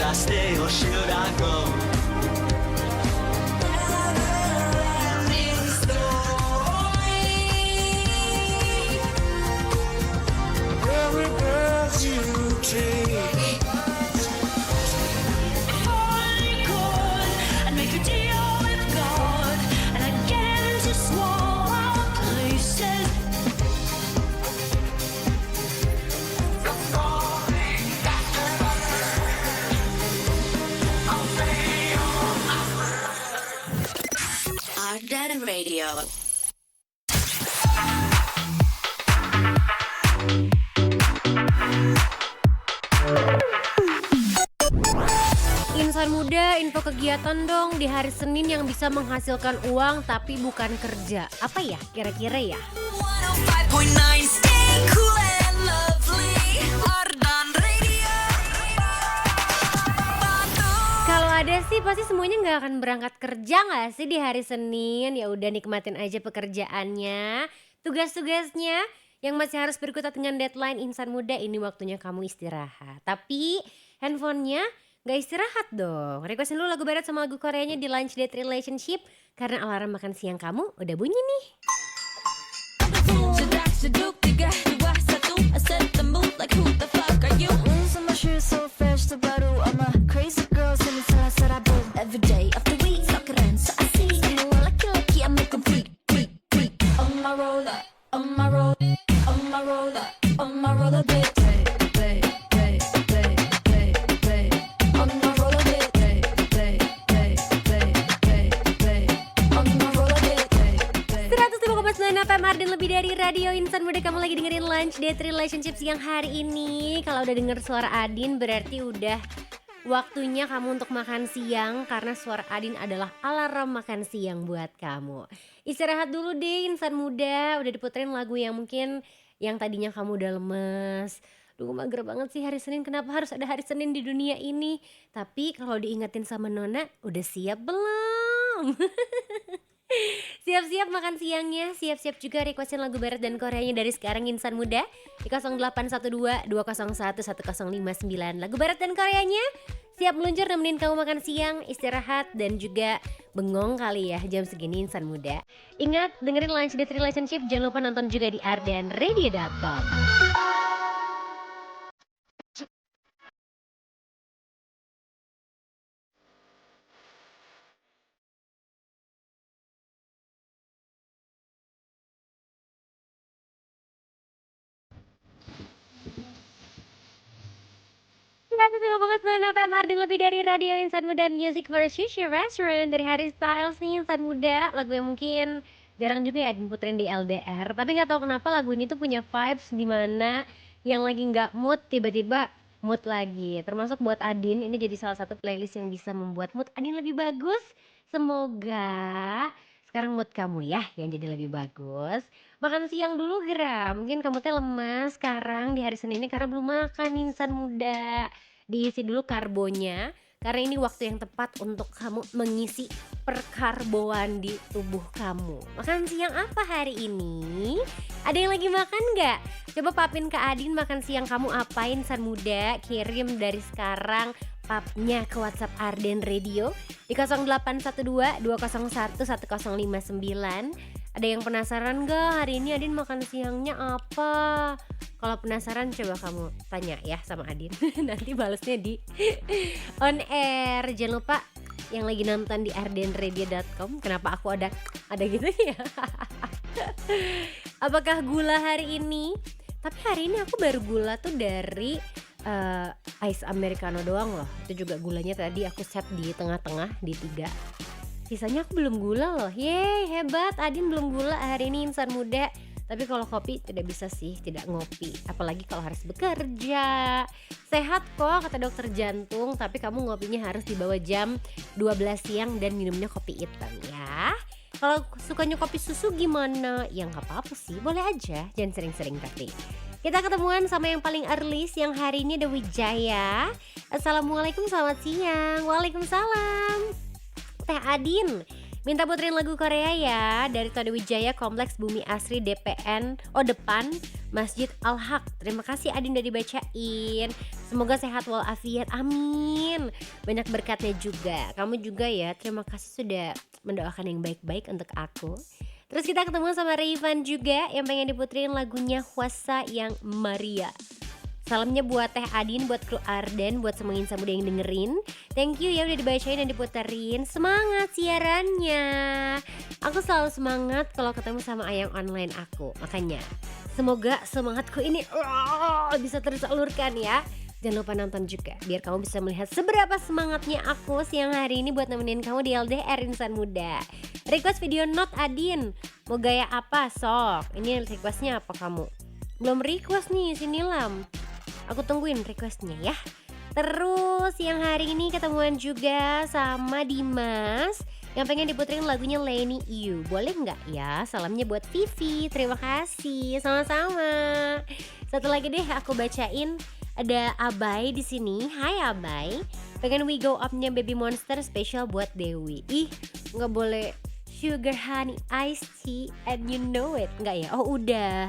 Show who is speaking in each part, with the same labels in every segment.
Speaker 1: I stay or should I go? Every breath you take.
Speaker 2: Ardan Radio.
Speaker 3: Insan muda, info kegiatan dong di hari Senin yang bisa menghasilkan uang tapi bukan kerja. Apa ya kira-kira ya?
Speaker 2: 105.9 stay cool and lovely. Ardan Radio.
Speaker 3: Kalau ada sih pasti semuanya nggak akan berangkat kerja nggak sih di hari Senin? Ya udah nikmatin aja pekerjaannya, tugas-tugasnya yang masih harus berkutat dengan deadline. Insan muda, ini waktunya kamu istirahat. Tapi handphonenya nggak istirahat dong. Requestin dulu lagu barat sama lagu Koreanya di Lunch Date Relationship karena alarm makan siang kamu udah bunyi nih.
Speaker 2: Sedak seduk 3, 2, 1. I set the mood like who the fuck are you?
Speaker 4: Losing my shoes so fresh to baru. I'm a crazy girl sini salah boom.
Speaker 2: Every day of the week so keren so asik. Semua laki-laki I make them freak, freak, freak. On my roller, on my roller, on my roller, on my roller blade. On my roller blade. On my roller blade.
Speaker 3: 105,9 FM Ardan, lebih dari radio insan muda. Kamu lagi dengerin Lunch Date Relationship siang hari ini. Kalau udah denger suara Adin berarti udah waktunya kamu untuk makan siang, karena suara Adin adalah alarm makan siang buat kamu. Istirahat dulu deh insan muda. Udah diputerin lagu yang mungkin yang tadinya kamu udah lemes. Duh, mager banget sih hari Senin, kenapa harus ada hari Senin di dunia ini? Tapi kalau diingetin sama Nona, udah siap belum? Siap-siap makan siangnya, siap-siap juga requestin lagu barat dan Koreanya dari sekarang insan muda di 0812 201 1059. Lagu barat dan Koreanya siap meluncur nemenin kamu makan siang, istirahat dan juga bengong kali ya jam segini insan muda. Ingat dengerin Lunch Date Relationship, jangan lupa nonton juga di ardanradio.com. Ardan, lebih dari radio insan muda, music for future restaurant dari Harry Styles nih insan muda. Lagu yang mungkin jarang juga ya diputerin di LDR, tapi nggak tahu kenapa lagu ini tuh punya vibes dimana yang lagi nggak mood tiba-tiba mood lagi. Termasuk buat Adin, ini jadi salah satu playlist yang bisa membuat mood Adin lebih bagus. Semoga sekarang mood kamu ya yang jadi lebih bagus. Makan siang dulu Gra, mungkin kamu teh lemas sekarang di hari Senin ini karena belum makan insan muda. Diisi dulu karbonya, karena ini waktu yang tepat untuk kamu mengisi perkarboan di tubuh kamu. Makan siang apa hari ini? Ada yang lagi makan nggak? Coba papin ke Adin makan siang kamu apa insan muda. Kirim dari sekarang papnya ke WhatsApp Ardan Radio di 0812 201 1059. Ada yang penasaran gak hari ini Adin makan siangnya apa? Kalau penasaran coba kamu tanya ya sama Adin. Nanti balesnya di on air. Jangan lupa yang lagi nonton di ardanradio.com. Kenapa aku ada gitu ya? Apakah gula hari ini? Tapi hari ini aku baru gula tuh dari ice americano doang loh. Itu juga gulanya tadi aku set di tengah-tengah di 3. Sisanya aku belum gula loh. Yeay, hebat Adin belum gula hari ini insan muda. Tapi kalau kopi tidak bisa sih, tidak ngopi. Apalagi kalau harus bekerja. Sehat kok kata dokter jantung, tapi kamu ngopinya harus di bawah jam 12 siang dan minumnya kopi hitam ya. Kalau sukanya kopi susu gimana? Ya gak apa-apa sih, boleh aja. Jangan sering-sering tapi. Kita ketemuan sama yang paling early siang hari ini, ada Wijaya. Assalamualaikum, selamat siang. Waalaikumsalam. Teh Adin, Minta puterin lagu Korea ya dari Tony Wijaya, Kompleks Bumi Asri DPN depan Masjid Al-Haq. Terima kasih Adin udah dibacain. Semoga sehat walafiat, amin. Banyak berkatnya juga. Kamu juga ya, terima kasih sudah mendoakan yang baik-baik untuk aku. Terus kita ketemu sama Rayvan juga yang pengen diputerin lagunya Huasa yang Maria. Salamnya buat Teh Adin, buat kru Arden, buat semua insan muda yang dengerin. Thank you ya udah dibacain dan diputerin. Semangat siarannya. Aku selalu semangat kalau ketemu sama Ayang online aku. Makanya semoga semangatku ini bisa tersalurkan ya. Jangan lupa nonton juga biar kamu bisa melihat seberapa semangatnya aku siang hari ini buat nemenin kamu di LDR Insan Muda. Request video not Adin. Mau gaya apa sok? Ini requestnya apa kamu? Belum request nih sini Lam. Aku tungguin requestnya ya. Terus yang hari ini ketemuan juga sama Dimas yang pengen diputerin lagunya Lenny You. Boleh nggak ya? Salamnya buat Vivi. Terima kasih. Sama-sama. Satu lagi deh aku bacain. Ada Abai di sini. Hai Abai. Pengen We Go Up-nya Baby Monster spesial buat Dewi. Ih, nggak boleh Sugar Honey Iced Tea and you know it. Nggak ya? Oh udah.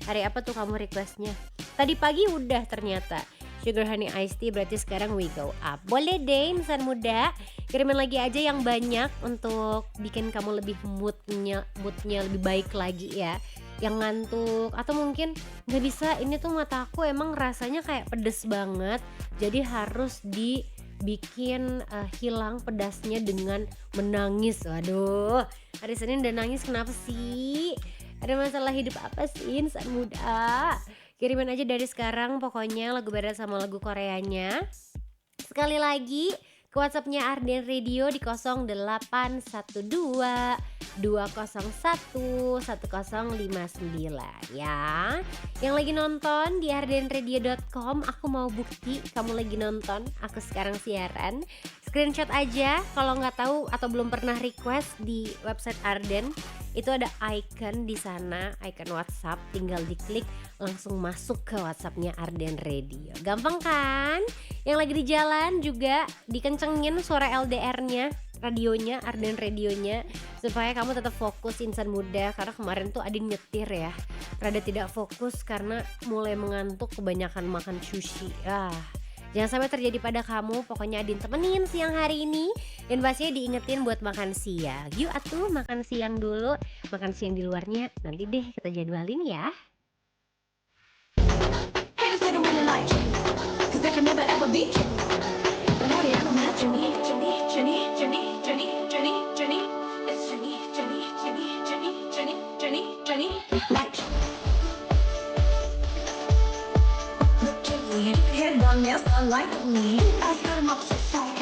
Speaker 3: Hari apa tuh kamu requestnya? Tadi pagi udah ternyata. Sugar Honey Iced Tea berarti sekarang We Go Up. Boleh deh insan muda. Kirimin lagi aja yang banyak untuk bikin kamu lebih moodnya lebih baik lagi ya. Yang ngantuk atau mungkin gak bisa, ini tuh mata aku emang rasanya kayak pedes banget. Jadi harus dibikin hilang pedasnya dengan menangis. Waduh, hari Senin udah nangis kenapa sih? Ada masalah hidup apa sih insan muda? Kirimin aja dari sekarang pokoknya lagu barat sama lagu Koreanya. Sekali lagi ke WhatsAppnya Arden Radio di 0812 201 1059 ya. Yang lagi nonton di ardenradio.com, aku mau bukti kamu lagi nonton aku sekarang siaran. Screenshot aja kalau nggak tahu atau belum pernah request di website Arden. Itu ada icon di sana, icon WhatsApp, tinggal diklik langsung masuk ke WhatsAppnya Arden Radio. Gampang kan? Yang lagi di jalan juga dikencengin suara LDR-nya, radionya, Arden radionya, supaya kamu tetap fokus insan muda. Karena kemarin tuh Adin nyetir ya, rada tidak fokus karena mulai mengantuk kebanyakan makan sushi. Jangan sampai terjadi pada kamu. Pokoknya Adin temenin siang hari ini. Dan pastinya diingetin buat makan siang. Yuk atuh makan siang dulu. Makan siang di luarnya nanti deh kita jadwalin ya.
Speaker 5: Haters they don't really like you, 'cause they can never ever beat you. But now they come after me. Jenny, Jenny, Jenny, Jenny, Jenny, Jenny. It's Jenny, Jenny, Jenny, Jenny, Jenny, Jenny, Jenny. Like look at me, head down, yes, I like me. I got 'em up so tight.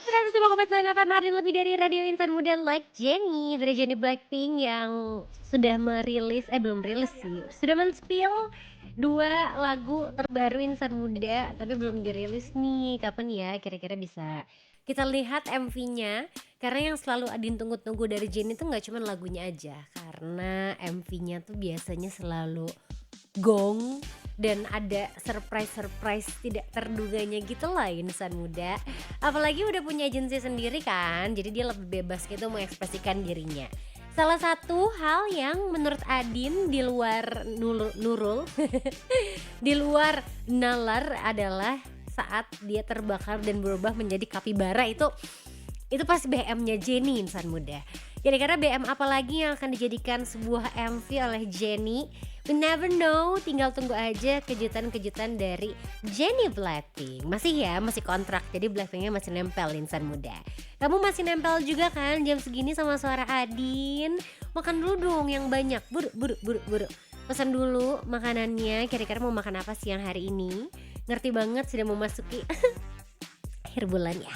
Speaker 3: 105,8 hari lebih dari Radio Insan Muda Like Jennie dari Jennie Blackpink yang sudah merilis, belum rilis sih, sudah men-spill 2 lagu terbaru Insan Muda tapi belum dirilis nih. Kapan ya kira-kira bisa kita lihat MV-nya? Karena yang selalu Adin tunggu-tunggu dari Jennie tuh gak cuma lagunya aja, karena MV-nya tuh biasanya selalu gong dan ada surprise tidak terduganya gitu lah insan muda. Apalagi udah punya agensi sendiri kan, jadi dia lebih bebas gitu mengekspresikan dirinya. Salah satu hal yang menurut Adin di luar Nurul di luar nalar adalah saat dia terbakar dan berubah menjadi kapibara. Itu pasti BM-nya Jennie insan muda. Kira-kira BM apa lagi yang akan dijadikan sebuah MV oleh Jennie? We never know, tinggal tunggu aja kejutan-kejutan dari Jennie Blackpink. Masih kontrak, jadi Blackpinknya masih nempel insan muda. Kamu masih nempel juga kan jam segini sama suara Adin? Makan dulu dong yang banyak, buru. Pesan dulu makanannya, kira-kira mau makan apa siang hari ini? Ngerti banget sudah memasuki akhir bulan ya.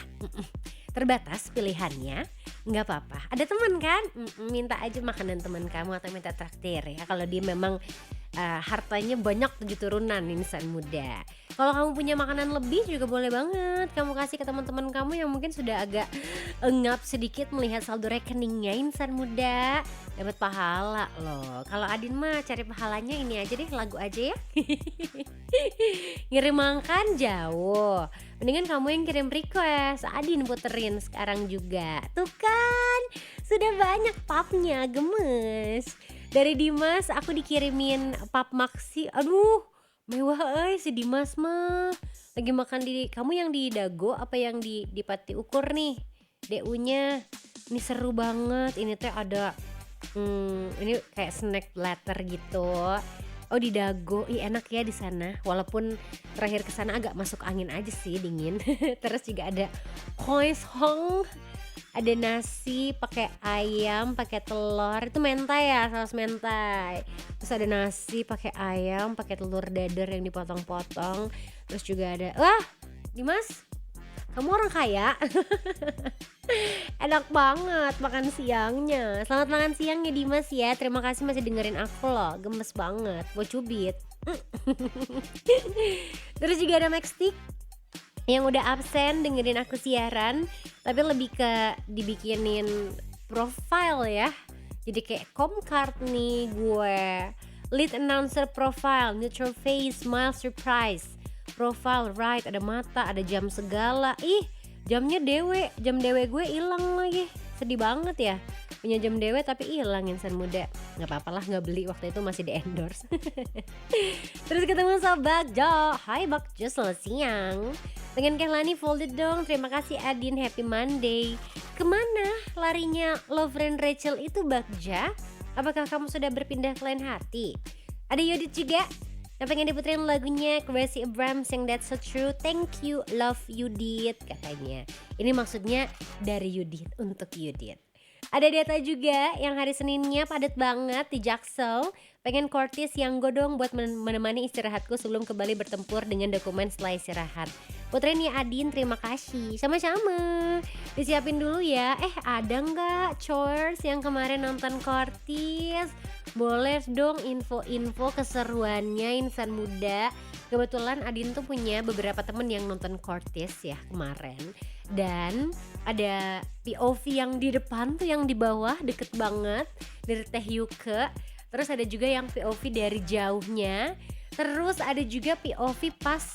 Speaker 3: Terbatas pilihannya, nggak apa-apa. Ada teman kan? Minta aja makanan teman kamu atau minta traktir ya. Kalau dia memang hartanya banyak 7 turunan insan muda. Kalau kamu punya makanan lebih juga boleh banget kamu kasih ke teman-teman kamu yang mungkin sudah agak engap sedikit melihat saldo rekeningnya insan muda. Dapat pahala loh. Kalau Adin mah cari pahalanya ini aja deh, lagu aja ya. Ngirim makan jauh. Mendingan kamu yang kirim request, Adin puterin sekarang juga. Tuh kan, sudah banyak papnya, gemes. Dari Dimas aku dikirimin pap maxi. Aduh, mewah si Dimas mah. Lagi makan di kamu yang di Dago apa yang di Pati Ukur nih? DU-nya. Ini seru banget. Ini teh ada ini kayak snack platter gitu. Oh di Dago, enak ya di sana. Walaupun terakhir ke sana agak masuk angin aja sih, dingin. Terus juga ada hong, ada nasi pakai ayam, pakai telur. Itu mentai ya, saus mentai. Terus ada nasi pakai ayam, pakai telur dadar yang dipotong-potong. Terus juga ada, wah Dimas, kamu orang kaya. Enak banget makan siangnya. Selamat makan siang ya Dimas ya. Terima kasih masih dengerin aku loh. Gemes banget, mau cubit. Terus juga ada Maxtik yang udah absen dengerin aku siaran, tapi lebih ke dibikinin profile ya. Jadi kayak card nih gue. Lead announcer profile, neutral face, smile surprise. Profile right, ada mata, ada jam segala. Jamnya dewe, jam dewe gue hilang lagi. Sedih banget ya. Punya jam dewe tapi hilang insan muda. Nggak apa-apa lah, nggak beli waktu itu, masih di endorse. Terus ketemu sama Bagjo. Hai Bagjo, selamat siang. Pengen Kehlani folded dong. Terima kasih Adin, happy Monday. Kemana larinya love friend Rachel itu Bagja? Apakah kamu sudah berpindah ke lain hati? Ada Yodit juga yang pengen diputerin lagunya Gracie Abrams yang That's So True. Thank you, love Yudit katanya. Ini maksudnya dari Yudit untuk Yudit. Ada Deta juga yang hari Seninnya padat banget di Jaksel. Pengen Cortis yang godong buat menemani istirahatku sebelum kembali bertempur dengan dokumen setelah istirahat. Puterin ya Adin, terima kasih. Sama-sama. Disiapin dulu ya. Ada nggak chores yang kemarin nonton Cortis? Boleh dong info-info keseruannya insan muda. Kebetulan Adin tuh punya beberapa temen yang nonton Cortis ya kemarin. Dan ada POV yang di depan tuh, yang di bawah deket banget dari Teh Yuke. Terus ada juga yang POV dari jauhnya. Terus ada juga POV pas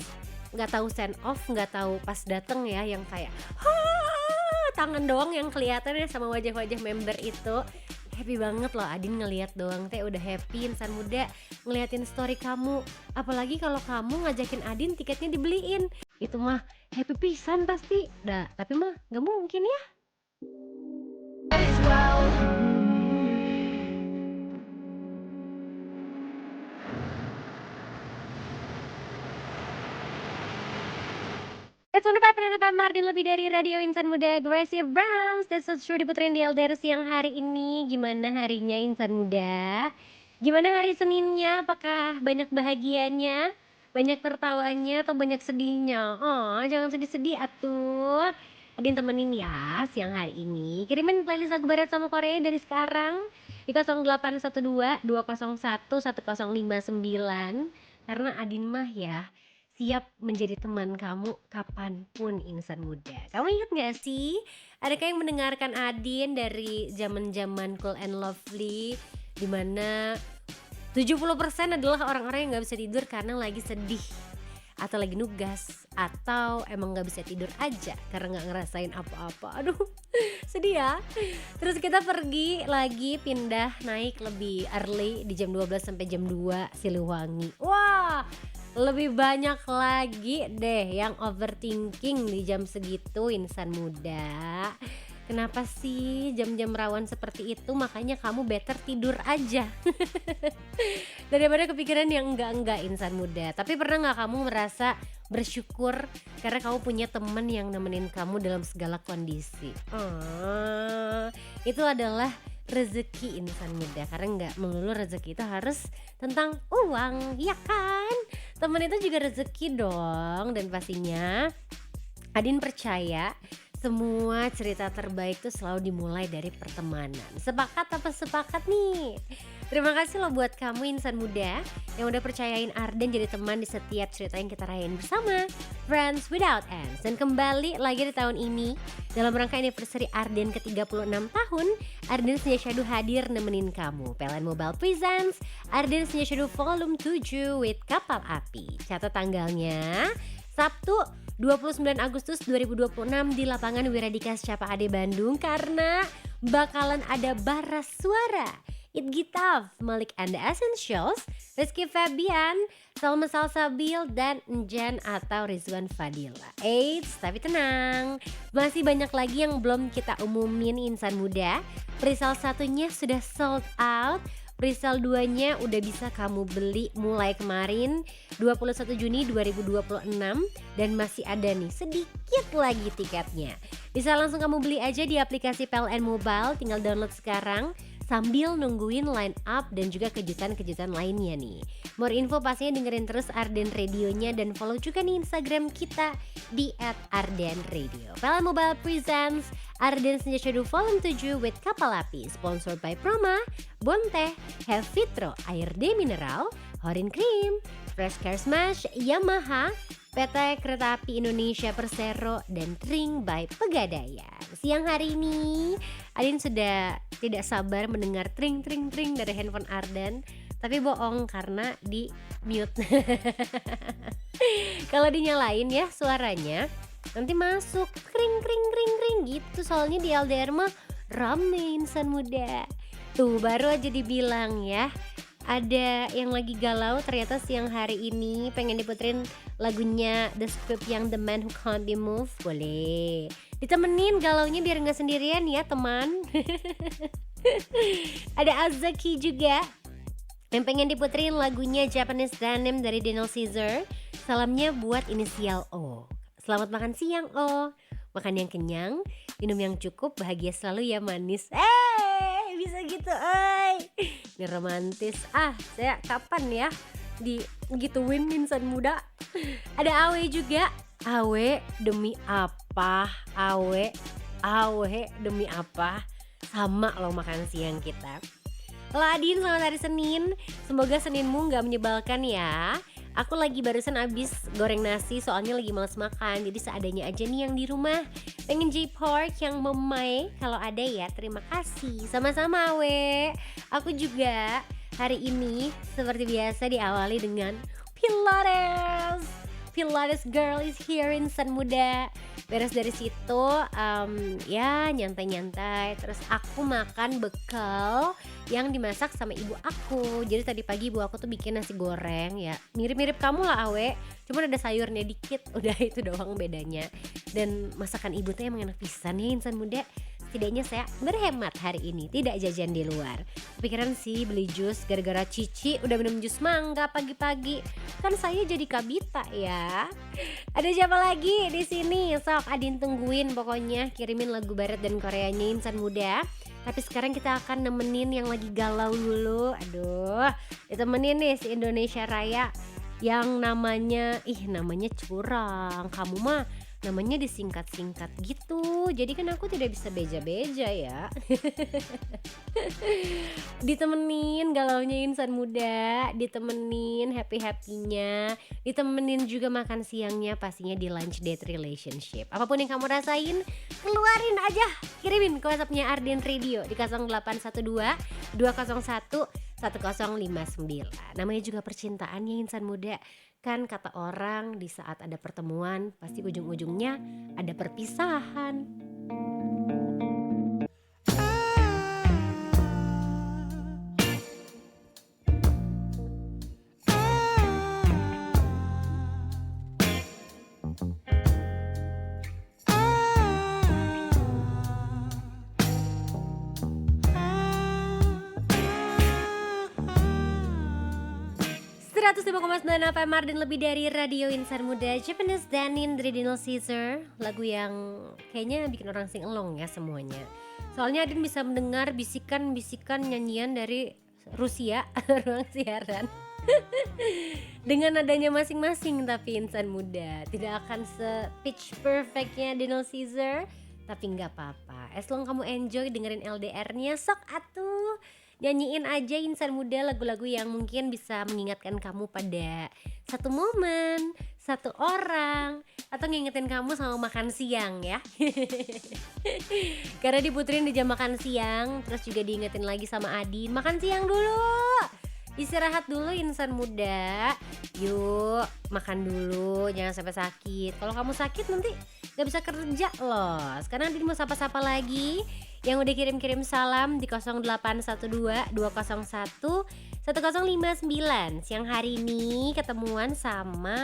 Speaker 3: nggak tahu send off, nggak tahu pas dateng ya, yang kayak tangan doang yang kelihatan ya sama wajah-wajah member itu. Happy banget loh Adin ngeliat doang teh udah happy insan muda ngeliatin story kamu. Apalagi kalau kamu ngajakin Adin tiketnya dibeliin, itu mah happy pisan pasti. Tapi mah nggak mungkin ya. It's on Pak Mardin lebih dari Radio Insan Muda. Gracie Abrams, That's So True diputerin di LDR siang hari ini. Gimana harinya insan muda? Gimana hari Seninnya? Apakah banyak bahagianya? Banyak tertawanya atau banyak sedihnya? Oh, jangan sedih-sedih atuh. Adin temenin ya siang hari ini. Kirimin playlist lagu barat sama Korea dari sekarang di 0812 201 1059. Karena Adin mah ya siap menjadi teman kamu kapanpun insan muda. Kamu ingat gak sih? Adakah yang mendengarkan Adin dari zaman-zaman Cool and Lovely, dimana 70% adalah orang-orang yang gak bisa tidur karena lagi sedih, atau lagi nugas, atau emang gak bisa tidur aja karena gak ngerasain apa-apa. Aduh sedih ya. Terus kita pergi lagi, pindah naik lebih early di jam 12 sampai jam 2 Siliwangi. Wah, lebih banyak lagi deh yang overthinking di jam segitu insan muda. Kenapa sih jam-jam rawan seperti itu? Makanya kamu better tidur aja daripada kepikiran yang enggak insan muda. Tapi pernah gak kamu merasa bersyukur karena kamu punya teman yang nemenin kamu dalam segala kondisi? Itu adalah rezeki insan muda. Karena nggak melulu rezeki itu harus tentang uang, ya kan? Temen itu juga rezeki dong. Dan pastinya Adin percaya Semua cerita terbaik tuh selalu dimulai dari pertemanan. Sepakat apa sepakat nih? Terima kasih loh buat kamu insan muda yang udah percayain Arden jadi teman di setiap cerita yang kita rayain bersama, Friends Without Ends. Dan kembali lagi di tahun ini, dalam rangka anniversary Arden ke-36 tahun, Arden Senja Syahdu hadir nemenin kamu. PLN Mobile Presents Arden Senja Syahdu Volume 7 with Kapal Api. Catat tanggalnya, Sabtu 29 Agustus 2026 di lapangan Wiradika Secapa Ade Bandung, karena bakalan ada baras suara It Gitaf, Malik and the Essentials, Rizky Febian, Salma Salsabil, dan Njan atau Rizwan Fadila. Eits, tapi tenang, masih banyak lagi yang belum kita umumin insan muda. Presale satunya sudah sold out, presale 2-nya udah bisa kamu beli mulai kemarin 21 Juni 2026 dan masih ada nih sedikit lagi tiketnya. Bisa langsung kamu beli aja di aplikasi PLN Mobile, tinggal download sekarang sambil nungguin line up dan juga kejutan-kejutan lainnya nih. More info pastinya dengerin terus Arden Radionya dan follow juga nih Instagram kita di @ardenradio. PLN Mobile Presents Arden Senja Syahdu Volume 7 with Kapal Api, sponsored by Proma, Bonte, Hevitro, Air D Mineral, Horin Cream, Fresh Care Smash, Yamaha, PT Kereta Api Indonesia Persero, dan Ring by Pegadaian. Siang hari ini Adin sudah tidak sabar mendengar tring tring tring dari handphone Arden, tapi bohong karena di mute. Kalau dinyalain ya suaranya nanti masuk kring kring kring kring gitu, soalnya di LDR mah rame insan muda. Tuh baru aja dibilang ya, ada yang lagi galau ternyata siang hari ini pengen diputerin lagunya The Script yang The Man Who Can't Be Moved. Boleh ditemenin galaunya biar gak sendirian ya teman. Ada Azaki juga yang pengen diputerin lagunya Japanese Denim dari Daniel Caesar. Salamnya buat inisial O. Selamat makan siang O. Makan yang kenyang, minum yang cukup, bahagia selalu ya manis. Bisa gitu ini romantis. Saya kapan ya digituin insan muda. Ada Awe juga. Awe demi apa? Awe demi apa? Sama loh makan siang kita. Ladin, selamat hari Senin. Semoga Seninmu gak menyebalkan ya. Aku lagi barusan abis goreng nasi, soalnya lagi males makan, jadi seadanya aja nih yang di rumah. Pengen J-Pork yang memai, kalau ada ya terima kasih. Sama-sama we. Aku juga hari ini seperti biasa diawali dengan Pilates. Pilates girl is here insan muda. Beres dari situ ya nyantai-nyantai. Terus aku makan bekal yang dimasak sama ibu aku. Jadi tadi pagi ibu aku tuh bikin nasi goreng ya, mirip-mirip kamu lah Awe, cuma ada sayurnya dikit. Udah itu doang bedanya. Dan masakan ibu tuh emang enak pisan ya insan muda. Setidaknya saya berhemat hari ini, tidak jajan di luar. Pikiran sih beli jus gara-gara Cici udah minum jus mangga pagi-pagi. Kan saya jadi kabita ya. Ada siapa lagi di sini? Sok Adin tungguin pokoknya, kirimin lagu barat dan Koreanya insan muda. Tapi sekarang kita akan nemenin yang lagi galau dulu. Aduh, ditemenin nih si Indonesia Raya yang namanya curang. Kamu mah namanya disingkat-singkat gitu, jadi kan aku tidak bisa beja-beja ya. Ditemenin galaunya insan muda, ditemenin happy-happynya, ditemenin juga makan siangnya pastinya di lunch date relationship. Apapun yang kamu rasain, keluarin aja, kirimin ke WhatsAppnya Arden Radio di 0812 201 1059. Namanya juga percintaan ya insan muda. Kan kata orang di saat ada pertemuan pasti ujung-ujungnya ada perpisahan. FM Arden, lebih dari radio insan muda. Japanese Denim dari Daniel Caesar, lagu yang kayaknya bikin orang singelong ya semuanya. Soalnya Adin bisa mendengar bisikan-bisikan nyanyian dari Rusia ruang siaran. Dengan adanya masing-masing, tapi insan muda tidak akan se-pitch perfectnya Daniel Caesar. Tapi nggak apa-apa, as long kamu enjoy dengerin LDR-nya, sok atuh nyanyiin aja Insan Muda lagu-lagu yang mungkin bisa mengingatkan kamu pada satu momen, satu orang, atau ngingetin kamu sama makan siang ya. Karena diputerin di jam makan siang, terus juga diingetin lagi sama Adin, makan siang dulu, istirahat dulu Insan Muda. Yuk makan dulu, jangan sampai sakit. Kalau kamu sakit nanti gak bisa kerja loh. Sekarang Adin mau sapa-sapa lagi yang udah kirim-kirim salam di 0812 201 1059. Siang hari ini ketemuan sama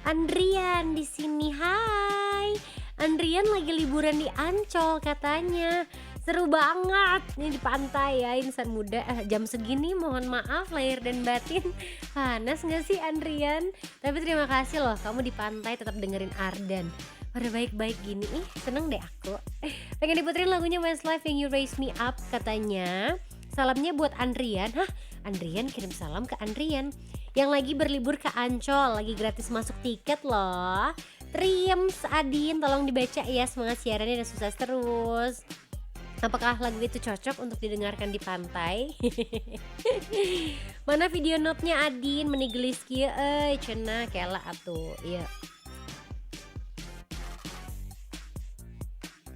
Speaker 3: Andrian di sini. Hai, Andrian lagi liburan di Ancol katanya. Seru banget nih di pantai ya Insan Muda. Jam segini mohon maaf lahir dan batin. Panas gak sih Andrian? Tapi terima kasih loh kamu di pantai tetap dengerin Ardan. Pada baik-baik gini, seneng deh aku. Pengen diputerin lagunya Westlife yang You Raise Me Up katanya. Salamnya buat Andrian. Hah? Andrian kirim salam ke Andrian yang lagi berlibur ke Ancol, lagi gratis masuk tiket loh. Trims Adin, tolong dibaca ya, semangat siarannya dan sukses terus. Apakah lagu itu cocok untuk didengarkan di pantai? Mana video note-nya Adin? Menigelis kieu cenah kela atuh. Iya.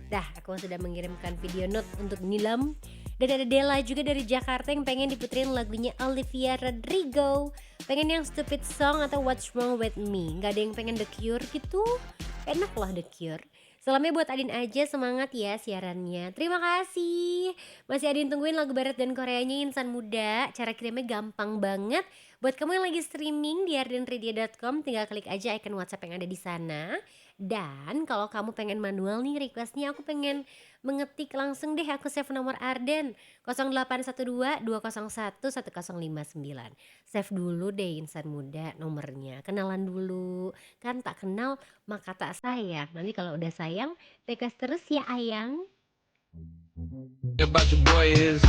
Speaker 3: Dah, aku sudah mengirimkan video note untuk Nilam. Dan ada Della juga dari Jakarta yang pengen diputerin lagunya Olivia Rodrigo. Pengen yang Stupid Song atau What's Wrong With Me. Gak ada yang pengen The Cure gitu. Enak lah The Cure. Salamnya buat Adin aja, semangat ya siarannya. Terima kasih. Masih Adin tungguin lagu barat dan Koreanya Insan Muda. Cara kirimnya gampang banget. Buat kamu yang lagi streaming di ardenradio.com, tinggal klik aja icon WhatsApp yang ada di sana. Dan kalau kamu pengen manual nih requestnya, aku pengen mengetik langsung deh, aku save nomor Arden 0812 201 1059. Save dulu deh Insan Muda nomornya, kenalan dulu. Kan tak kenal maka tak sayang. Nanti kalau udah sayang request terus ya ayang.
Speaker 1: About your boy is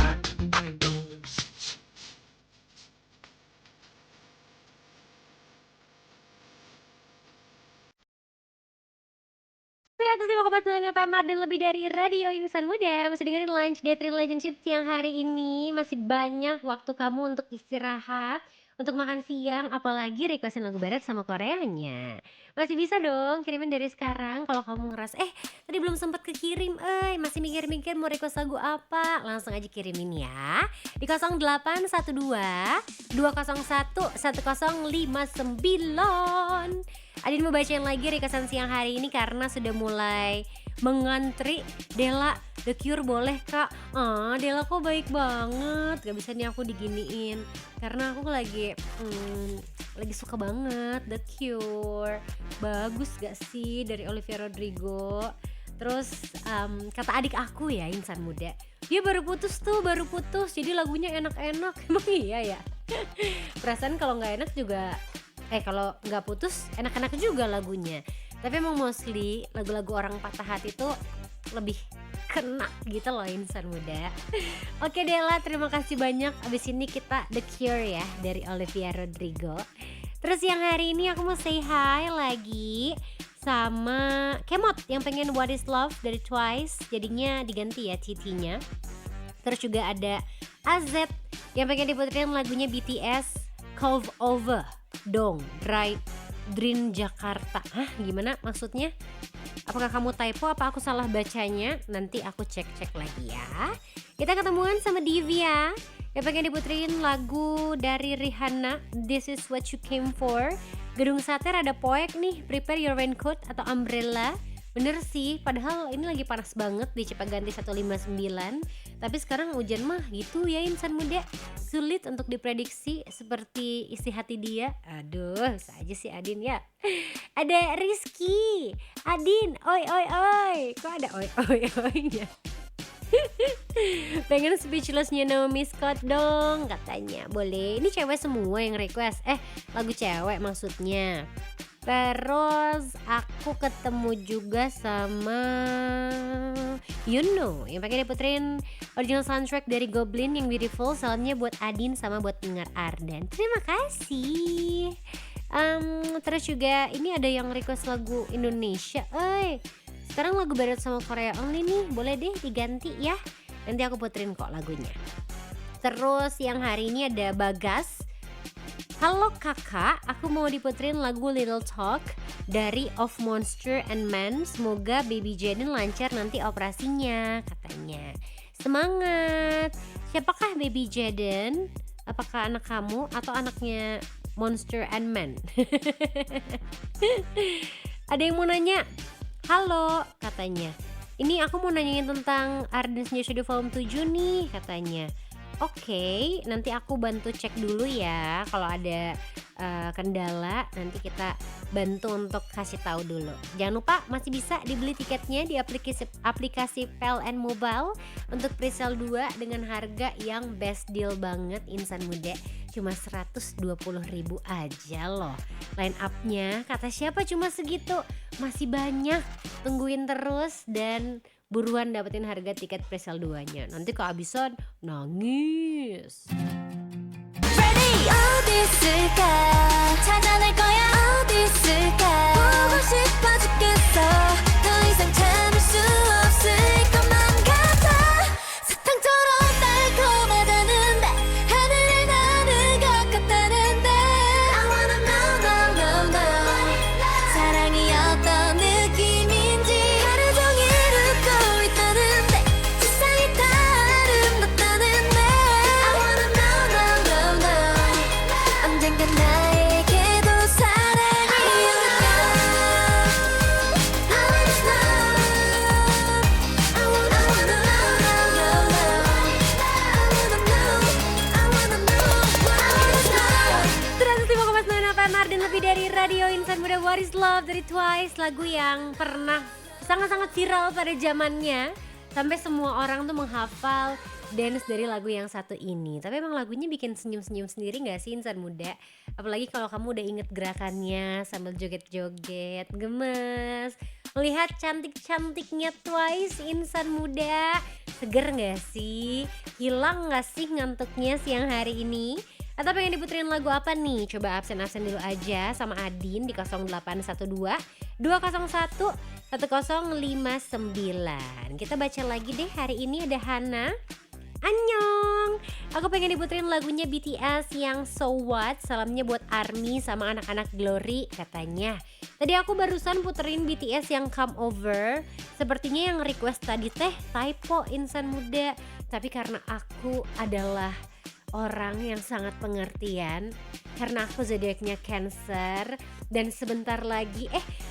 Speaker 3: Ya, terima kasih FM dan lebih dari Radio Insan Muda. Masih dengerin Lunch Date Relationship siang hari ini. Masih banyak waktu kamu untuk istirahat, untuk makan siang, apalagi requestin lagu barat sama Koreanya. Masih bisa dong kirimin dari sekarang. Kalau kamu ngerasa tadi belum sempat kekirim, masih mikir-mikir mau request lagu apa, langsung aja kirimin ya di 0812 201 1059. Adin mau bacain lagi requestan siang hari ini karena sudah mulai mengantri. Della, The Cure boleh kak? Della kok baik banget. Gak bisa nih aku diginiin karena aku lagi suka banget The Cure. Bagus gak sih dari Olivia Rodrigo? Terus kata adik aku ya Insan Muda, dia baru putus jadi lagunya enak-enak. Emang iya ya? Perasaan kalau gak enak juga kalau nggak putus enak-enak juga lagunya. Tapi emang mostly lagu-lagu orang patah hati tuh lebih kena gitu loh Insan Muda. Oke Della, terima kasih banyak. Abis ini kita The Cure ya dari Olivia Rodrigo. Terus yang hari ini aku mau say hi lagi sama Kemot yang pengen What Is Love dari Twice, jadinya diganti ya TT-nya. Terus juga ada AZ yang pengen diputerin lagunya BTS Cove Over dong, Dream Jakarta. Hah, gimana maksudnya? Apakah kamu typo apa aku salah bacanya? Nanti aku cek-cek lagi ya. Kita ketemuan sama Divya yang pengen diputerin lagu dari Rihanna, This Is What You Came For. Gedung Sate ada poek nih, prepare your raincoat atau umbrella. Bener sih, padahal ini lagi panas banget di Cipaganti 159. Tapi sekarang hujan mah gitu ya Insan Muda. Sulit untuk diprediksi seperti isi hati dia. Aduh, bisa aja sih Adin ya. Ada Rizky, Adin, oi. Kok ada oi-oi-nya? Pengen speechlessnya Naomi Scott dong katanya. Boleh, ini cewek semua yang request. Lagu cewek maksudnya. Terus aku ketemu juga sama yang pengen diputerin original soundtrack dari Goblin yang Beautiful. Salamnya buat Adin sama buat pendengar Ardan. Terima kasih. Terus juga ini ada yang request lagu Indonesia. Sekarang lagu barat sama Korea only nih, boleh deh diganti ya. Nanti aku puterin kok lagunya. Terus yang hari ini ada Bagas. Halo kakak, aku mau diputerin lagu Little Talk dari Of Monster and Men. Semoga baby Jaden lancar nanti operasinya, katanya. Semangat. Siapakah baby Jaden? Apakah anak kamu atau anaknya Monster and Men? Ada yang mau nanya? Halo, katanya. Ini aku mau nanyain tentang Arden's New Studio Volume 7 nih, katanya. Oke, nanti aku bantu cek dulu ya. Kalau ada kendala nanti kita bantu untuk kasih tahu dulu. Jangan lupa masih bisa dibeli tiketnya di aplikasi PLN Mobile untuk presale 2 dengan harga yang best deal banget insan muda. Cuma 120.000 aja loh. Line up-nya kata siapa cuma segitu? Masih banyak. Tungguin terus dan buruan dapetin harga tiket presale 2-nya. Nanti kehabisan nangis.
Speaker 4: Ready 어디 있을까 찾아낼 거야 어디 있을까 보고 싶어 죽겠어 더 이상 참을 수 없을 것만 같아 사탕처럼 달콤하다는데 하늘을 나는 것 같다는데 I wanna know no no no 사랑이 어떤 느낌인지 하루 종일 웃고 있다는데 세상이 다 아름답다는데 I wanna know no no no 언젠간 나에게도 사랑이 올까 I wanna know I wanna know no no no I wanna know I wanna know
Speaker 3: 105,9 FM Arden lebih dari Radio Insan Muda. What is Love dari Twice, lagu yang pernah sangat-sangat viral pada zamannya sampai semua orang tuh menghafal dance dari lagu yang satu ini. Tapi emang lagunya bikin senyum-senyum sendiri gak sih insan muda? Apalagi kalau kamu udah inget gerakannya sambil joget-joget, gemes. Melihat cantik-cantiknya Twice insan muda, seger gak sih? Hilang gak sih ngantuknya siang hari ini? Atau pengen diputerin lagu apa nih? Coba absen-absen dulu aja sama Adin di 0812 201 1059. Kita baca lagi deh, hari ini ada Hana. Annyeong, aku pengen diputerin lagunya BTS yang So What. Salamnya buat ARMY sama anak-anak Glory, katanya. Tadi aku barusan puterin BTS yang Come Over. Sepertinya yang request tadi teh typo insan muda. Tapi karena aku adalah orang yang sangat pengertian, karena aku zodiaknya Cancer dan sebentar lagi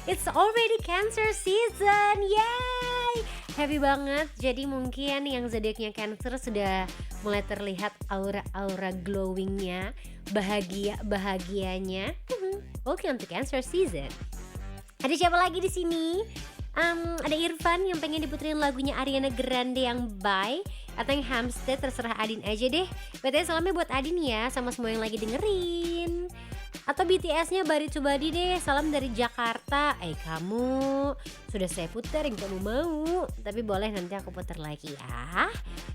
Speaker 3: it's already Cancer season. Yay! Happy banget. Jadi mungkin yang zodiaknya Cancer sudah mulai terlihat aura-aura glowingnya, bahagianya. Welcome to Cancer season. Ada siapa lagi di sini? Ada Irfan yang pengen diputerin lagunya Ariana Grande yang Bye atau yang Hamstead, terserah Adin aja deh. BTS salamnya buat Adin ya, sama semua yang lagi dengerin. Atau BTS-nya Body to Body deh, salam dari Jakarta. Kamu sudah saya putar yang kamu mau, tapi boleh nanti aku putar lagi ya.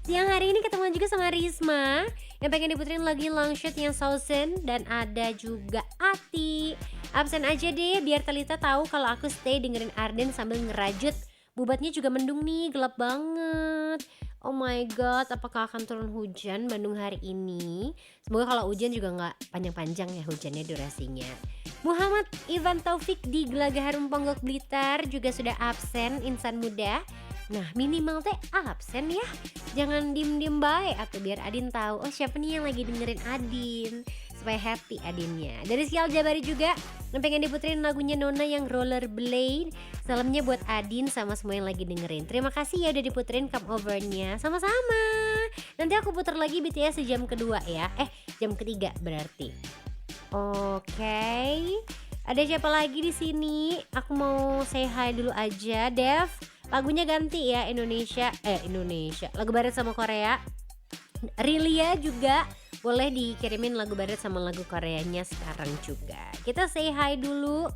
Speaker 3: Siang hari ini ketemuan juga sama Risma yang pengen diputerin lagi Longshot yang Sausen, dan ada juga Ati. Absen aja deh biar Talita tahu kalau aku stay dengerin Arden sambil ngerajut. Bubatnya juga mendung nih, gelap banget. Oh my god, apakah akan turun hujan Bandung hari ini? Semoga kalau hujan juga gak panjang-panjang ya hujannya durasinya. Muhammad Ivan Taufik di Gelaga Harum Ponggok Blitar juga sudah absen insan muda. Nah minimal teh absen ya, jangan diem-diem baik atau biar Adin tahu oh siapa nih yang lagi dengerin Adin, supaya happy Adinnya. Dari Sial Jabari juga yang pengen diputerin lagunya Nona yang Rollerblade. Salamnya buat Adin sama semua yang lagi dengerin. Terima kasih ya udah diputerin Come Over-nya. Sama-sama. Nanti aku puter lagi BTS di jam kedua ya. Jam ketiga berarti. Oke. Ada siapa lagi di sini? Aku mau say hi dulu aja. Dev, lagunya ganti ya Indonesia. Lagu barat sama Korea. Rilia juga boleh dikirimin lagu barat sama lagu Koreanya sekarang juga. Kita say hi dulu.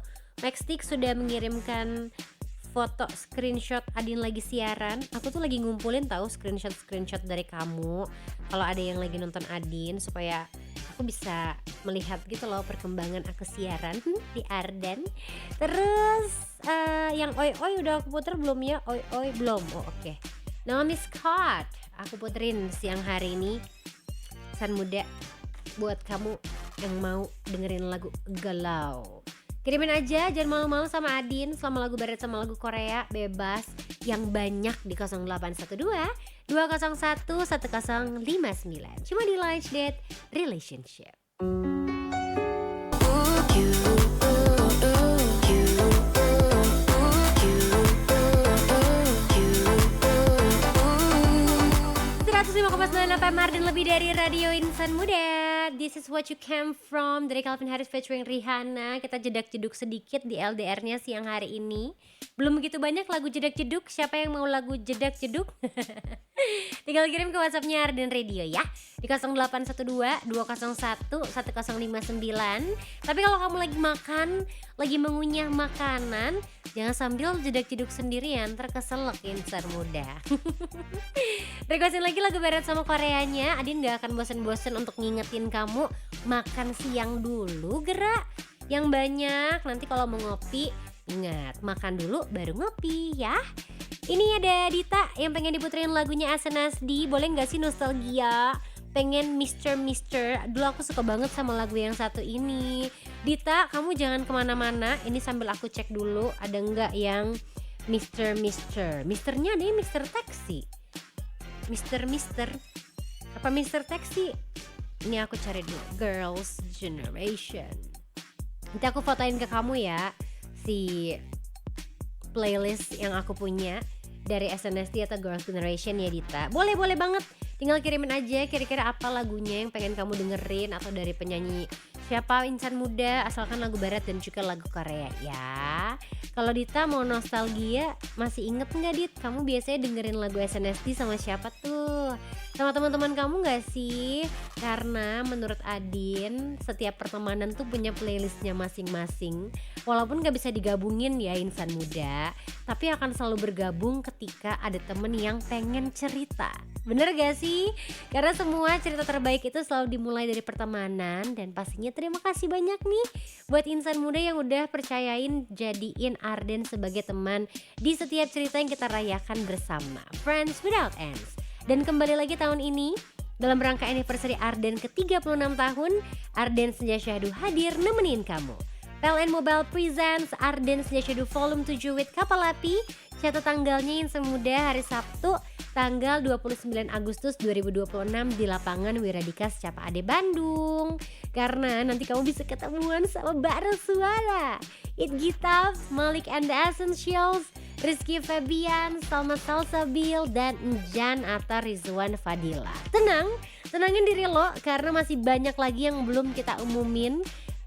Speaker 3: Maxstick sudah mengirimkan foto screenshot Adin lagi siaran. Aku tuh lagi ngumpulin tahu screenshot dari kamu kalau ada yang lagi nonton Adin, supaya aku aku bisa melihat gitu loh perkembangan aku siaran di Ardan. Terus yang oi oi udah aku puter belum ya? Oi oi belum. Oh oke. Naomi Scott aku puterin siang hari ini. San muda buat kamu yang mau dengerin lagu galau. Kirimin aja, jangan malu-malu sama Adin selama lagu barat sama lagu Korea bebas yang banyak di 0812 201 1059. Cuma di Lunch Date Relationship.
Speaker 4: Ooh, you, ooh, ooh, you, ooh, ooh, you, ooh, ooh, you, ooh.
Speaker 3: 105,9 FM Mardin lebih dari Radio Insan Muda. This is what you came from dari Calvin Harris featuring Rihanna. Kita jedak-jeduk sedikit di LDR-nya siang hari ini. Belum begitu banyak lagu jedak-jeduk. Siapa yang mau lagu jedak-jeduk? Tinggal kirim ke WhatsApp-nya Arden Radio ya di 0812 201 1059. Tapi kalau kamu lagi makan, lagi mengunyah makanan, jangan sambil jedak-jeduk sendirian, terkeselak Insan Muda. Requestin lagi lagu barat sama Koreanya. Adin gak akan bosen-bosen untuk ngingetin kamu makan siang dulu gerak yang banyak. Nanti kalau mau ngopi, ingat makan dulu baru ngopi ya. Ini ada Dita yang pengen diputerin lagunya SNSD. Boleh gak sih nostalgia? Pengen Mister. Dulu aku suka banget sama lagu yang satu ini. Dita, kamu jangan kemana-mana. Ini sambil aku cek dulu ada nggak yang Mister. Misternya ada Mister Taxi. Mister apa Mister Taxi? Ini aku cari dulu. Girls Generation. Nanti aku fotoin ke kamu ya si playlist yang aku punya dari SNSD atau Girls Generation ya Dita. Boleh banget. Tinggal kirimin aja kira-kira apa lagunya yang pengen kamu dengerin atau dari penyanyi siapa Insan Muda, asalkan lagu barat dan juga lagu Korea ya. Kalau Dita mau nostalgia, masih inget nggak Dit? Kamu biasanya dengerin lagu SNSD sama siapa tuh? Sama teman-teman kamu nggak sih? Karena menurut Adin, setiap pertemanan tuh punya playlistnya masing-masing. Walaupun nggak bisa digabungin ya Insan Muda, tapi akan selalu bergabung ketika ada temen yang pengen cerita. Bener gak sih? Karena semua cerita terbaik itu selalu dimulai dari pertemanan. Dan pastinya terima kasih banyak nih buat Insan Muda yang udah percayain jadiin Arden sebagai teman di setiap cerita yang kita rayakan bersama. Friends Without Ends. Dan kembali lagi tahun ini dalam rangka anniversary Arden ke-36 tahun, Arden Senja Syahdu hadir nemenin kamu. PLN Mobile Presents Arden Senja Syahdu Volume 7 with Kapal Api. Catat tanggalnya Insan Muda hari Sabtu tanggal 29 Agustus 2026 di lapangan Wiradika Secapa Ade Bandung. Karena nanti kamu bisa ketemuan sama Bara Suara, It Gitaf, Malik and the Essentials, Rizky Febian, Salma Salsabil, dan Njan Atta Rizwan Fadila. Tenangin diri lo karena masih banyak lagi yang belum kita umumin.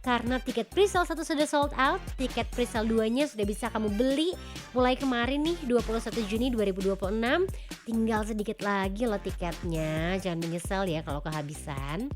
Speaker 3: Karena tiket presale 1 sudah sold out, tiket presale 2-nya sudah bisa kamu beli mulai kemarin nih 21 Juni 2026. Tinggal sedikit lagi loh tiketnya, jangan menyesal ya kalau kehabisan.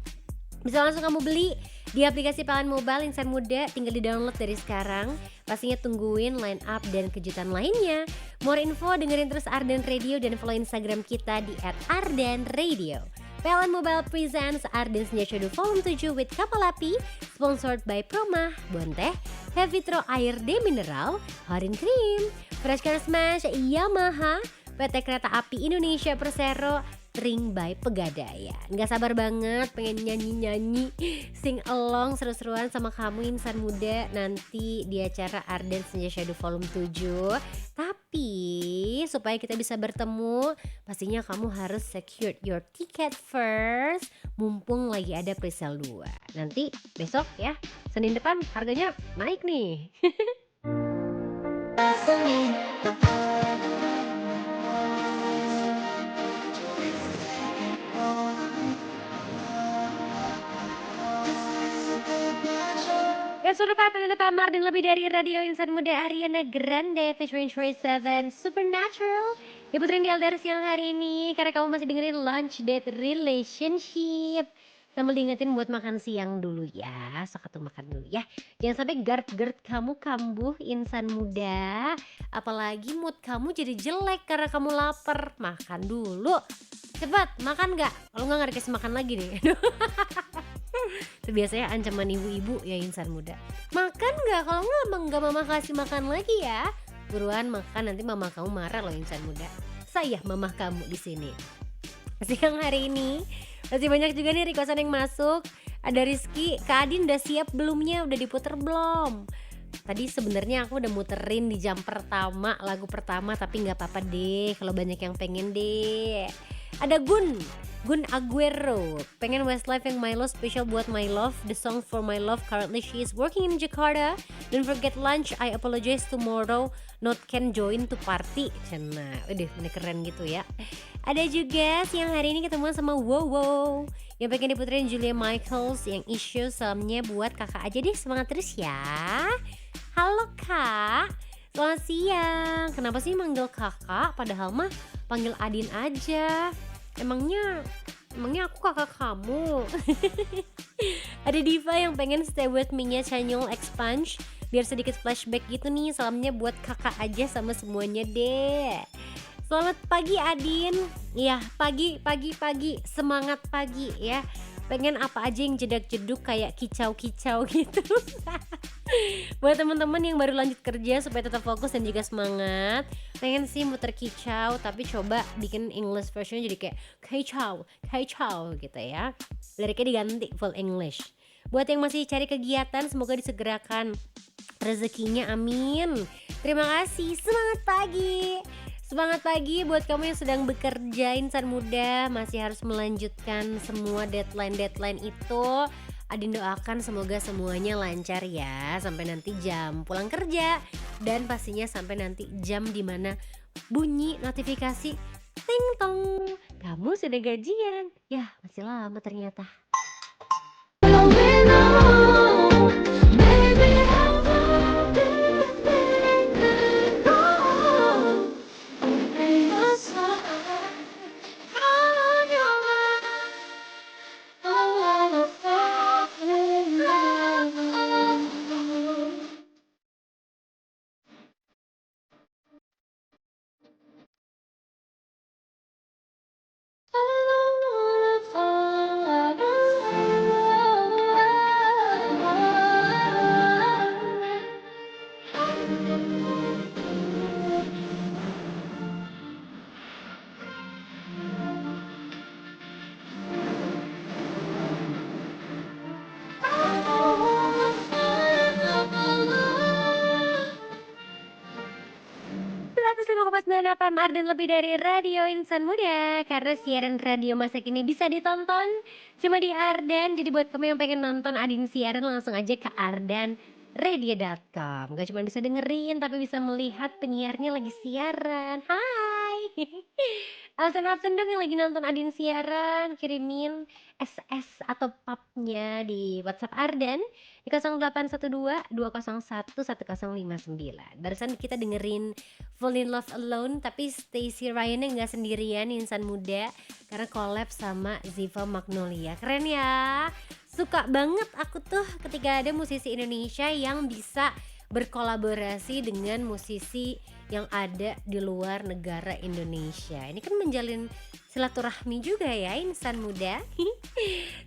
Speaker 3: Bisa langsung kamu beli di aplikasi PLN Mobile Insan Muda, tinggal di download dari sekarang. Pastinya tungguin line up dan kejutan lainnya. More info dengerin terus Arden Radio dan follow Instagram kita di @ardenradio. PLN Mobile Presents Arden Senja Syahdu Volume 7 with Kapal Api, sponsored by Promah, Bonteh, Hevitro Air De Mineral, Horin Cream, Fresh Car Smash, Yamaha, PT Kereta Api Indonesia Persero, Ring by Pegadaian. Gak sabar banget pengen nyanyi-nyanyi, sing along seru-seruan sama kamu Insan Muda nanti di acara Arden Senja Syahdu Volume 7. Tapi supaya kita bisa bertemu, pastinya kamu harus secure your ticket first, mumpung lagi ada presale 2. Nanti besok ya, Senin depan harganya naik nih. Sudah Pak Mardin lebih dari Radio Insan Muda. Ariana Grande featuring Troye Sivan, Supernatural. Diputerin di LDR siang hari ini karena kamu masih dengerin Lunch Date Relationship. Sambil diingetin buat makan siang dulu ya, sok atuh makan dulu ya. Jangan sampai GERD kamu kambuh Insan Muda. Apalagi mood kamu jadi jelek karena kamu lapar. Makan dulu. Cepat, makan gak? Kalau gak dikasih makan lagi nih. Itu biasanya ancaman ibu-ibu ya insan muda. Makan nggak? Kalau nggak mama kasih makan lagi ya. Buruan makan, nanti mama kamu marah loh insan muda. Saya mamah kamu di sini. Siang hari ini masih banyak juga nih requestan yang masuk. Ada Rizky, Kak Adin udah siap belumnya? Udah diputer belum? Tadi sebenarnya aku udah muterin di jam pertama, lagu pertama, tapi nggak apa-apa deh kalau banyak yang pengen deh. Ada Gun Aguero, pengen Westlife yang My Love special buat My Love, the song for My Love. Currently she is working in Jakarta. Don't forget lunch, I apologize tomorrow, not can join to party. Cena, udah ini keren gitu ya. Ada juga siang hari ini ketemuan sama Wow yang pengen diputerin Julia Michaels yang issue. Salamnya buat kakak aja deh, semangat terus ya. Halo kak, selamat siang. Kenapa sih manggil kakak padahal mah panggil Adin aja? Emangnya aku kakak kamu? Ada Diva yang pengen Stay With Me-nya Chanyeol Expunge biar sedikit flashback gitu nih. Salamnya buat kakak aja sama semuanya deh. Selamat pagi Adin. Iya, pagi, semangat pagi ya. Pengen apa aja yang jedak-jeduk kayak kicau-kicau gitu. Buat teman-teman yang baru lanjut kerja supaya tetap fokus dan juga semangat, pengen sih muter kicau tapi coba bikin English version jadi kayak kicau gitu ya. Liriknya diganti full English. Buat yang masih cari kegiatan, semoga disegerakan rezekinya, amin. Terima kasih, semangat pagi buat kamu yang sedang bekerja insan muda, masih harus melanjutkan semua deadline itu. Adin doakan semoga semuanya lancar ya sampai nanti jam pulang kerja, dan pastinya sampai nanti jam dimana bunyi notifikasi ting tong kamu sudah gajian. Ya masih lama ternyata. Arden lebih dari radio insan muda, karena siaran radio masa kini bisa ditonton cuma di Ardan. Jadi buat kamu yang pengen nonton Adin siaran, langsung aja ke ardanradio.com. Gak cuma bisa dengerin tapi bisa melihat penyiarnya lagi siaran. Hai. Absen dong yang lagi nonton Adin siaran, kirimin SS atau papnya di WhatsApp Ardan di 0812 201 1059. Barusan kita dengerin Fall in Love Alone, tapi Stacy Ryan gak sendirian insan muda, karena collab sama Ziva Magnolia. Keren ya, suka banget aku tuh ketika ada musisi Indonesia yang bisa berkolaborasi dengan musisi yang ada di luar negara Indonesia. Ini kan menjalin silaturahmi juga ya insan muda.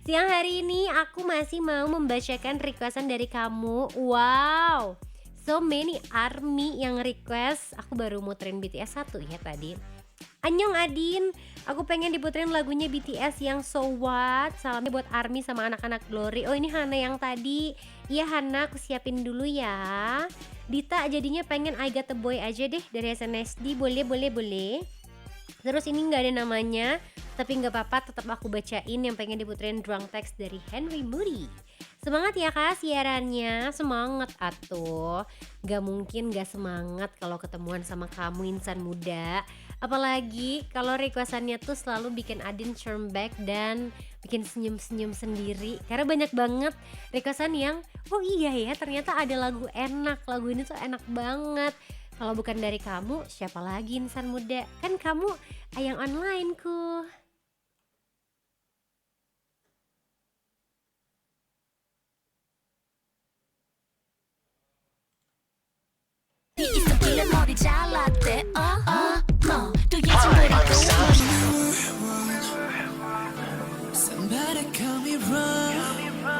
Speaker 3: Siang hari ini aku masih mau membacakan requestan dari kamu. Wow, so many ARMY yang request. Aku baru muterin BTS 1 ya tadi. Annyeong Adin, aku pengen diputerin lagunya BTS yang So What. Salamnya buat ARMY sama anak-anak Glory. Oh ini Hana yang tadi. Iya Hana, aku siapin dulu ya. Dita jadinya pengen I Got a Boy aja deh dari SNSD. Boleh. Terus ini gak ada namanya, tapi gak apa-apa, tetap aku bacain yang pengen diputerin Drunk Text dari Henry Moody. Semangat ya kak siarannya, semangat atuh. Gak mungkin gak semangat kalau ketemuan sama kamu insan muda. Apalagi kalau requestannya tuh selalu bikin Adin turn back dan bikin senyum-senyum sendiri. Karena banyak banget requestan yang oh iya ya ternyata ada lagu enak, lagu ini tuh enak banget. Kalau bukan dari kamu, siapa lagi insan muda? Kan kamu ayang online-ku.
Speaker 6: Somebody call me run.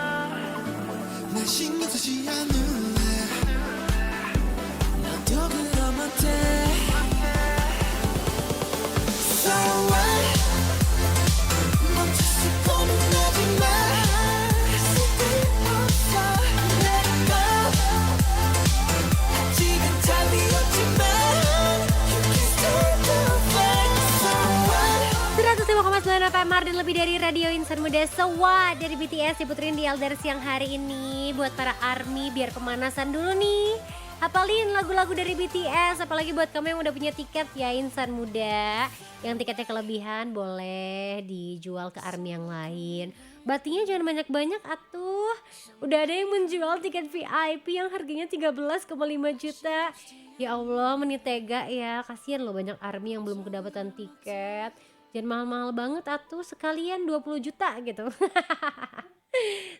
Speaker 3: FM dan lebih dari Radio Insan Muda. Sewa dari BTS diputerin di LDR siang hari ini. Buat para ARMY biar pemanasan dulu nih. Hafalin lagu-lagu dari BTS, apalagi buat kamu yang udah punya tiket ya Insan Muda. Yang tiketnya kelebihan boleh dijual ke ARMY yang lain. Batinya jangan banyak-banyak atuh. Udah ada yang menjual tiket VIP yang harganya 13,5 juta. Ya Allah, menitega ya. Kasihan loh banyak ARMY yang belum kedapatan tiket. Jangan mahal-mahal banget atuh, sekalian 20 juta gitu.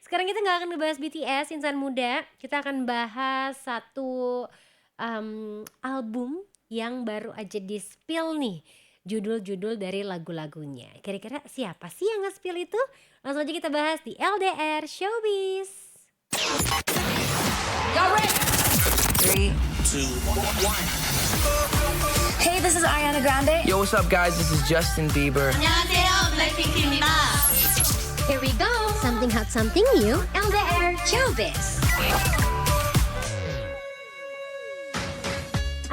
Speaker 3: Sekarang kita gak akan ngebahas BTS Insan Muda. Kita akan bahas satu album yang baru aja di-spill nih judul-judul dari lagu-lagunya. Kira-kira siapa sih yang nge-spill itu? Langsung aja kita bahas di LDR Showbiz.
Speaker 6: Three, two, one.
Speaker 4: Hey, this is Ariana Grande.
Speaker 6: Yo, what's up, guys? This is Justin Bieber.
Speaker 3: Here we go, something hot, something new, LDR Showbiz.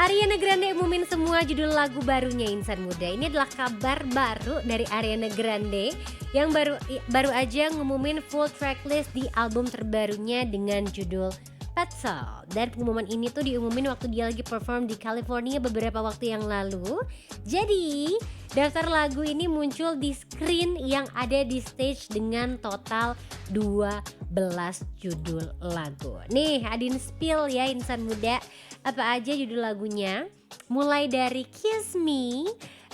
Speaker 3: Ariana Grande umumin semua judul lagu barunya Insan Muda. Ini adalah kabar baru dari Ariana Grande yang baru aja ngumumin full tracklist di album terbarunya dengan judul Petzl. Dan pengumuman ini tuh diumumin waktu dia lagi perform di California beberapa waktu yang lalu. Jadi daftar lagu ini muncul di screen yang ada di stage dengan total 12 judul lagu. Nih Adin spill ya Insan Muda, apa aja judul lagunya. Mulai dari Kiss Me,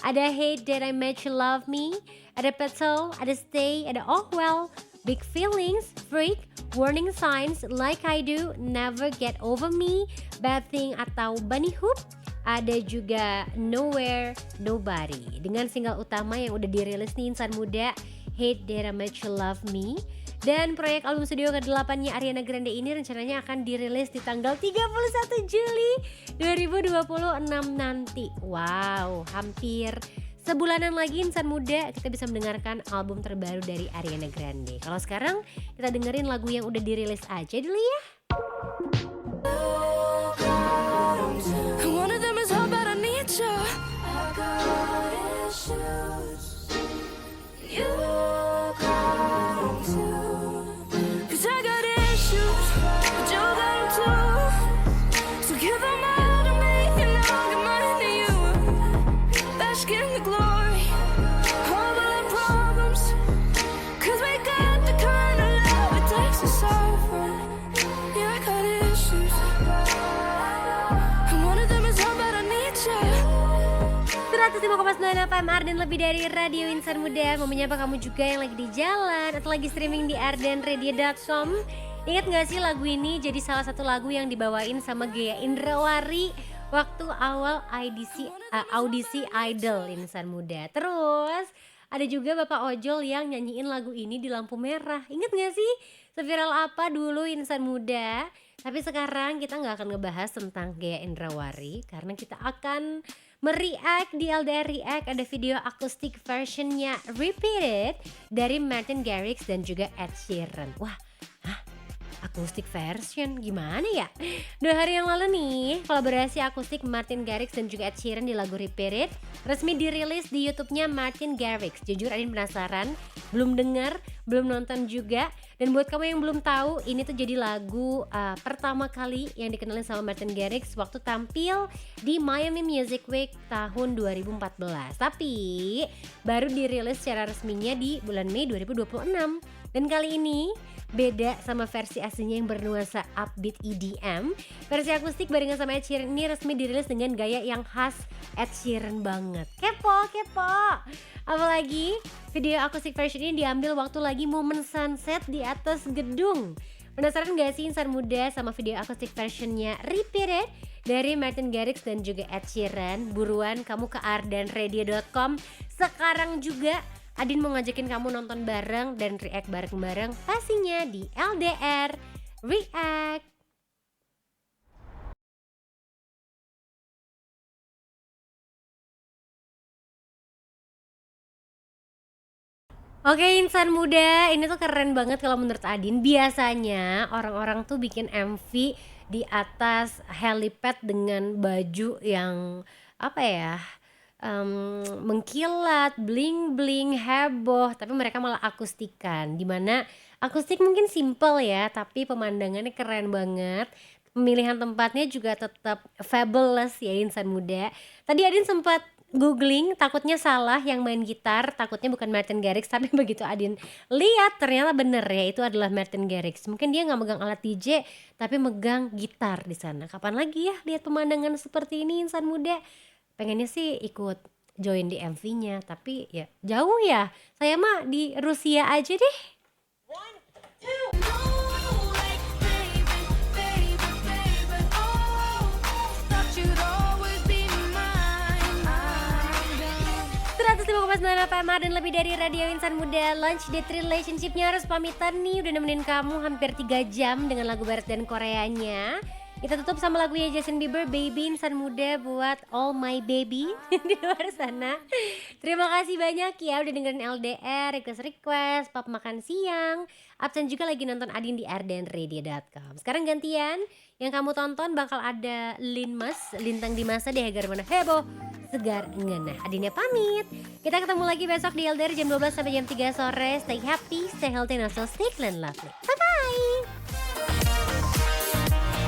Speaker 3: ada Hate That I Made You Love Me, ada Petzl, ada Stay, ada Oh Well, Big Feelings, Freak, Warning Signs, Like I Do, Never Get Over Me, Bad Thing atau Bunny Hoop. Ada juga Nowhere, Nobody. Dengan single utama yang udah dirilis nih Insan Muda, Hate That I Made You Love Me. Dan proyek album studio ke-8-nya Ariana Grande ini rencananya akan dirilis di tanggal 31 Juli 2026 nanti. Wow, hampir sebulanan lagi Insan Muda kita bisa mendengarkan album terbaru dari Ariana Grande. Kalau sekarang kita dengerin lagu yang udah dirilis aja dulu ya.
Speaker 4: One of them is how bad I need you. I got issues. You got them too. 'Cause I got issues, but you got them too. So give them all to me and I'll give mine to you. Bask in the glory, all of our problems. 'Cause we got the kind of love it takes to solve them. Yeah, I got issues. And one of them is how bad I need you.
Speaker 3: 105,9 FM Arden lebih dari Radio Insan Muda. Mau menyapa kamu juga yang lagi di jalan atau lagi streaming di ardenradio.com. Ingat gak sih lagu ini jadi salah satu lagu yang dibawain sama Gea Indrawari waktu awal audisi Idol Insan Muda. Terus ada juga Bapak Ojol yang nyanyiin lagu ini di lampu merah. Ingat gak sih seviral apa dulu Insan Muda? Tapi sekarang kita gak akan ngebahas tentang Gea Indrawari karena kita akan mereact di LDR React. Ada video akustik versionnya Repeated dari Martin Garrix dan juga Ed Sheeran. Wah, akustik version gimana ya? 2 hari yang lalu nih kolaborasi akustik Martin Garrix dan juga Ed Sheeran di lagu Repeated resmi dirilis di YouTube-nya Martin Garrix. Jujur Adin penasaran, belum dengar, belum nonton juga. Dan buat kamu yang belum tahu, ini tuh jadi lagu pertama kali yang dikenalin sama Martin Garrix waktu tampil di Miami Music Week tahun 2014. Tapi baru dirilis secara resminya di bulan Mei 2026. Dan kali ini beda sama versi aslinya yang bernuansa upbeat EDM. Versi akustik barengan sama Ed Sheeran ini resmi dirilis dengan gaya yang khas Ed Sheeran banget. Kepo. Apalagi video akustik version ini diambil waktu lagi momen sunset di atas gedung. Penasaran gak sih Insan Muda sama video akustik versionnya Repeated dari Martin Garrix dan juga Ed Sheeran? Buruan kamu ke ardenradio.com sekarang juga. Adin mau ngajakin kamu nonton bareng dan react bareng-bareng pastinya di LDR React. Oke Insan Muda, ini tuh keren banget kalau menurut Adin. Biasanya orang-orang tuh bikin MV di atas helipad dengan baju yang apa ya, mengkilat, bling-bling, heboh, tapi mereka malah akustikan. Dimana akustik mungkin simple ya, tapi pemandangannya keren banget. Pemilihan tempatnya juga tetap fabulous ya insan muda. Tadi Adin sempat googling, takutnya salah yang main gitar, takutnya bukan Martin Garrix, tapi begitu Adin lihat ternyata bener ya, itu adalah Martin Garrix. Mungkin dia nggak megang alat DJ, tapi megang gitar di sana. Kapan lagi ya lihat pemandangan seperti ini insan muda? Pengennya sih ikut join di MV-nya, tapi ya jauh ya. Saya mah di Rusia aja deh.
Speaker 4: Like, baby, baby, baby, oh, thought you'd always be mine. I'm done.
Speaker 3: 105,9 FM dan lebih dari Radio Insan Muda. Launch Date Relationship-nya harus pamitan nih. Udah nemenin kamu hampir 3 jam dengan lagu barat dan Koreanya. Kita tutup sama lagunya Justin Bieber, Baby. Insan Muda buat all my baby di luar sana. Terima kasih banyak ya udah dengerin LDR, request, pap makan siang. Absen juga lagi nonton Adin di rdanradio.com. Sekarang gantian, yang kamu tonton bakal ada Linmas, Lintang di Masa di Hagar Mana Heboh, Segar Ngena. Adinnya pamit. Kita ketemu lagi besok di LDR jam 12 sampai jam 3 sore. Stay happy, stay healthy, and also stay clean lovely. Bye-bye.